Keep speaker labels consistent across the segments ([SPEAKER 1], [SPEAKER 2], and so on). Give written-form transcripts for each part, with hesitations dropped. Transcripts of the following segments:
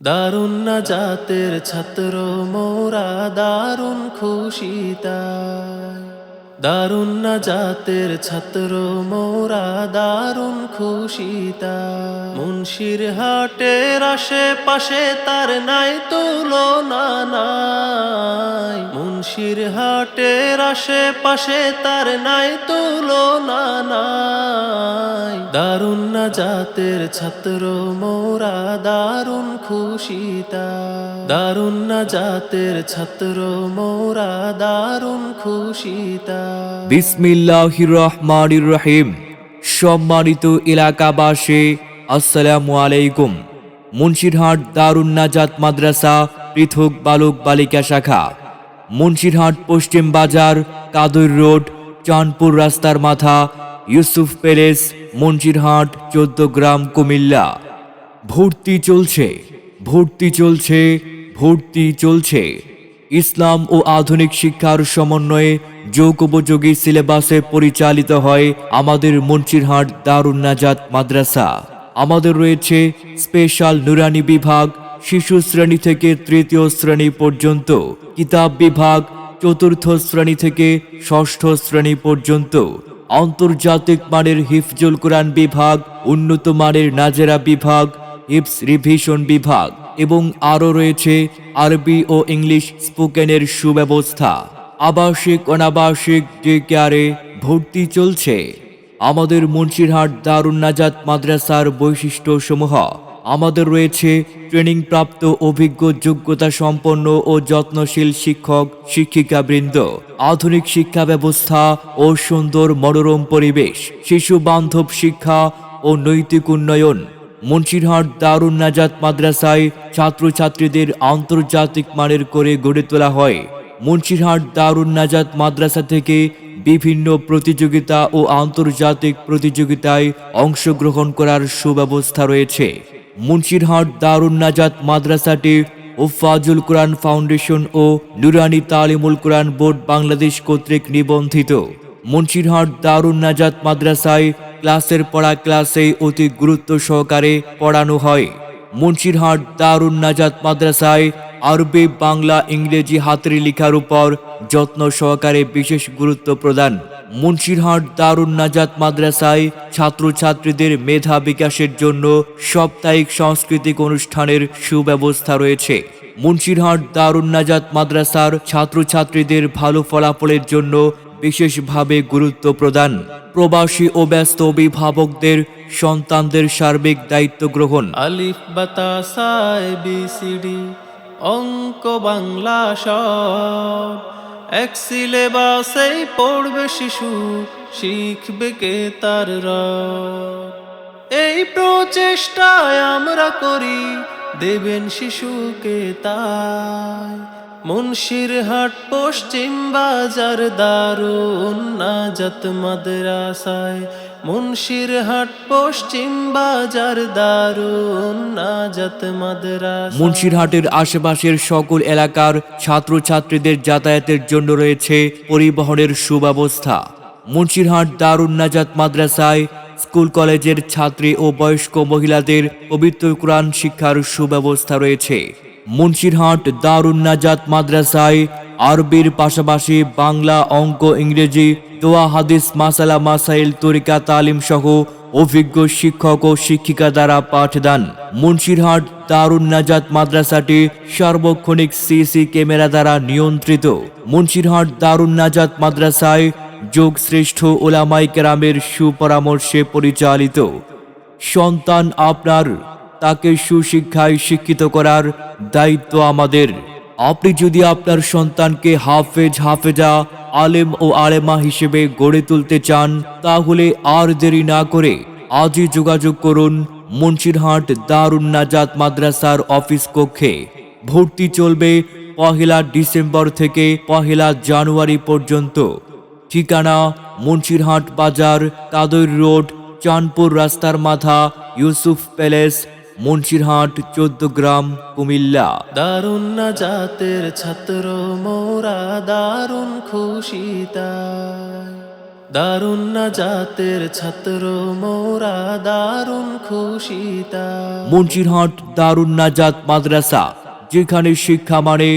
[SPEAKER 1] দারুন নাজাতের ছাত্র মোরা দারুন খুশি তাই। দারুন নাজাতের ছাত্র মোরা দারুন খুশি তাই। মুন্সির হাটের আশেপাশে তার নাই তুলনা নাই। মুন্সির হাটের আশেপাশে তার নাই তুলনা নাই। দারুন নাজাতের ছাত্র মোরা দারুন খুশি তাই। দারুন নাজাতের ছাত্র মোরা দারুন খুশি তাই।
[SPEAKER 2] বিসমিল্লাহির রহমানির রহিম। সম্মানিত এলাকাবাসী, আসসালামু আলাইকুম। মুন্সিরহাট দারুন নাজাত মাদ্রাসা পৃথক বালক বালিকা শাখা, মুন্সিরহাট পশ্চিম বাজার, কাদর রোড, চাঁদপুর রাস্তার মাথা, ইউসুফ প্যালেস, মুন্সিরহাট 14 গ্রাম, কুমিল্লা। ভর্তি চলছে, ভর্তি চলছে, ভর্তি চলছে। ইসলাম ও আধুনিক শিক্ষার সমন্বয়ে যুগোপযোগী সিলেবাসে পরিচালিত হয় আমাদের মুন্সিরহাট দারুন নাজাত মাদ্রাসা। আমাদের রয়েছে স্পেশাল নুরানি বিভাগ, শিশু শ্রেণী থেকে তৃতীয় শ্রেণী পর্যন্ত, কিতাব বিভাগ চতুর্থ শ্রেণী থেকে ষষ্ঠ শ্রেণী পর্যন্ত, আন্তর্জাতিক মানের হিফজুল কোরআন বিভাগ, উন্নত মানের নাজেরা বিভাগ, হিপস রিভিশন বিভাগ এবং আরও রয়েছে আরবি ও ইংলিশ স্পোকেনের সুব্যবস্থা। আবাসিক অনাবাসিক ডে কেয়ারে ভর্তি চলছে। আমাদের মুন্সিরহাট দারুন নাজাত মাদ্রাসার বৈশিষ্ট্যসমূহ: আমাদের রয়েছে ট্রেনিংপ্রাপ্ত অভিজ্ঞ যোগ্যতা সম্পন্ন ও যত্নশীল শিক্ষক শিক্ষিকাবৃন্দ, আধুনিক শিক্ষা ব্যবস্থা ও সুন্দর মনোরম পরিবেশ, শিশু বান্ধব শিক্ষা ও নৈতিক উন্নয়ন। মুন্সিরহাট দারুন নাজাত মাদ্রাসায় ছাত্রছাত্রীদের আন্তর্জাতিক মানের করে গড়ে তোলা হয়। মুন্সিরহাট দারুন নাজাত মাদ্রাসা থেকে বিভিন্ন প্রতিযোগিতা ও আন্তর্জাতিক প্রতিযোগিতায় অংশগ্রহণ করার সুব্যবস্থা রয়েছে। মুন্সিরহাট দারুন নাজাত মাদ্রাসাটি হুফাজুল কোরআন ফাউন্ডেশন ও নুরানি তালিমুল কোরআন বোর্ড বাংলাদেশ কর্তৃক নিবন্ধিত। মুন্সিরহাট দারুন নাজাত মাদ্রাসায় ক্লাসের পড়া ক্লাসে অতি গুরুত্ব সহকারে পড়ানো হয়। মুন্সিরহাট দারুন নাজাত মাদ্রাসায় আরবি, বাংলা, ইংরেজি হাতের লেখার উপর যত্ন সহকারে বিশেষ গুরুত্ব প্রদান। মুন্সিরহাট দারুন নাজাত মাদ্রাসায় ছাত্রছাত্রীদের মেধা বিকাশের জন্য সাপ্তাহিক সাংস্কৃতিক অনুষ্ঠানের সুব্যবস্থা রয়েছে। মুন্সিরহাট দারুন নাজাত মাদ্রাসার ছাত্রছাত্রীদের ভালো ফলাফলের জন্য বিশেষভাবে গুরুত্ব প্রদান। প্রবাসী ও ব্যস্ত অভিভাবকদের সন্তানদের সার্বিক দায়িত্ব গ্রহণ।
[SPEAKER 1] আলিফ বাতা সা ABCD অঙ্ক বাংলা সব এক সিলেবাসেই পড়বে শিশু, শিখবে কে তার রব। এই প্রচেষ্টায় আমরা করি, দেবেন শিশুকে তাই। মুন্সিরহাট পশ্চিম বাজার দারুন নাজাত মাদ্রাসায়। মুন্সিরহাট পশ্চিম বাজার দারুন নাজাত মাদ্রাসা।
[SPEAKER 2] মুন্সিরহাটের আশেপাশের সকল এলাকার ছাত্রছাত্রীদের যাতায়াতের জন্য রয়েছে পরিবহনের সুব্যবস্থা। মুন্সিরহাট দারুন নাজাত মাদ্রাসায় স্কুল কলেজের ছাত্রী ও বয়স্ক মহিলাদের পবিত্র কোরআন শিক্ষার সুব্যবস্থা রয়েছে। মুন্সিরহাট দারুন নাজাত মাদ্রাসায় আরবির পাশাপাশি বাংলা, অঙ্ক, ইংরেজি, দোয়া, হাদিস, মাসালা, মাসাইল, তরিকা তালিম সহ অভিজ্ঞ শিক্ষক ও শিক্ষিকা দ্বারা পাঠদান। মুন্সিরহাট দারুন নাজাত মাদ্রাসাটি সার্বক্ষণিক সিসি ক্যামেরা দ্বারা নিয়ন্ত্রিত। মুন্সিরহাট দারুন নাজাত মাদ্রাসায় যোগশ্রেষ্ঠ ওলামায়ে কেরামের সুপরামর্শে পরিচালিত। সন্তান আপনার, তাকে সুশিক্ষায় শিক্ষিত করার দায়িত্ব আমাদের। আপনি যদি আপনার সন্তানকে হাফেজ, হাফেজা, আলেম ও আলেমা হিসেবে গড়ে তুলতে চান, তাহলে আর দেরি না করে আজই যোগাযোগ করুন মুন্সিরহাট দারুন নাজাত মাদ্রাসার অফিস কক্ষে। ভর্তি চলবে 1 ডিসেম্বর থেকে 1 জানুয়ারি পর্যন্ত। ঠিকানা: মুন্সিরহাট বাজার, কাদর রোড, চাঁদপুর রাস্তার মাথা, ইউসুফ প্যালেস, মুন্সিরহাট 14 গ্রাম, কুমিল্লা।
[SPEAKER 1] দারুন নাজাতের ছাত্র মোরা দারুন খুশি তাই। দারুন নাজাতের ছাত্র মোরা দারুন খুশিতা।
[SPEAKER 2] মুন্সিরহাট দারুন নাজাত মাদ্রাসা, যেখানে শিক্ষা মানে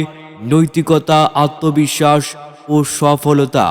[SPEAKER 2] নৈতিকতা, আত্মবিশ্বাস ও সফলতা।